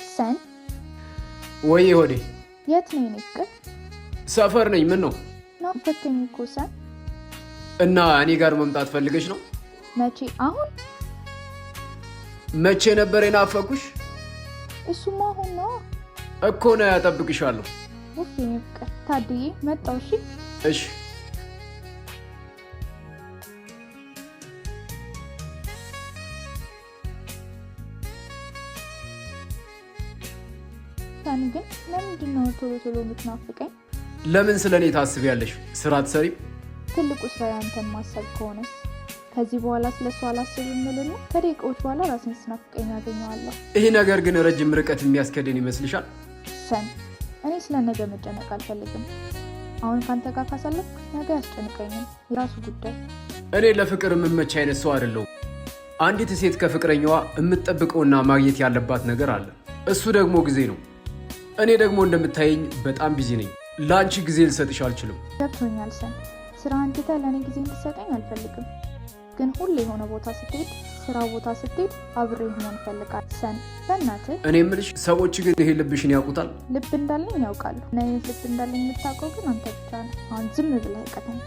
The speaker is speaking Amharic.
ሰን ወይ ሆዴ የት ነኝ ንቅር ሰፈር ነኝ ምን ነው ናፈከኝ እኮ ሰን እና እኔ ጋር መምጣት ፈልገሽ ነው መቼ አሁን መቼ ነበር የናፈኩሽ እሱማ አሁን ነው እኮ ነው ያጠብቅሻለሁ ውፍ ንቅር ታዲዬ መጣው እሺ ሰን ግን ለምንድን ነው ቶሎ የምትናፍቀኝ ለምን ስለኔ ታስቢያለሽ ስራ ትሰሪ ትልቁ ስራ ያንተን ማሰብ ከሆነስ ከዚህ በኋላ ስለሷ አላስብም ምልና ከደቂቃዎች በኋላ ራስን ስናፍቀኝ ያገኘዋለሁ ይሄ ነገር ግን ረጅም ርቀት የሚያስከደን ይመስልሻል ሰን እኔ ስለነገ መጨነቅ አልፈልግም አሁን ካንተ ጋር ካሳለፍኩ ነገ ያስጨንቀኛል የራሱ ጉዳይ እኔ ለፍቅር የምመች አይነት ሰው አይደለሁም አንዲት ሴት ከፍቅረኛዋ የምትጠብቀውና ማግኘት ያለባት ነገር አለ እሱ ደግሞ ጊዜ ነው እኔ ደግሞ እንደምታየኝ በጣም ቢዚ ነኝ ላንቺ ጊዜ ልሰጥሽ አልችልም ገብቶኛል ሰን ስራ አንተ ለኔ ጊዜ እንድትሰጠኝ አልፈልግም ግን ሁሌ የሆነ ቦታ ስትሄድ ስራ ቦታ ስትሄድ አብሬ መሆን ፈልጋለሁ ሰን በእናትህ እኔ የምልሽ ሰዎች ግን ይሄ ልብሽን ያውቁታል ልብ እንዳለኝ ያውቃሉ እና ልብ እንዳለኝ የምታውቀው ግን አንተ ብቻ ነህ አሁን ዝም ብለህ ቀተም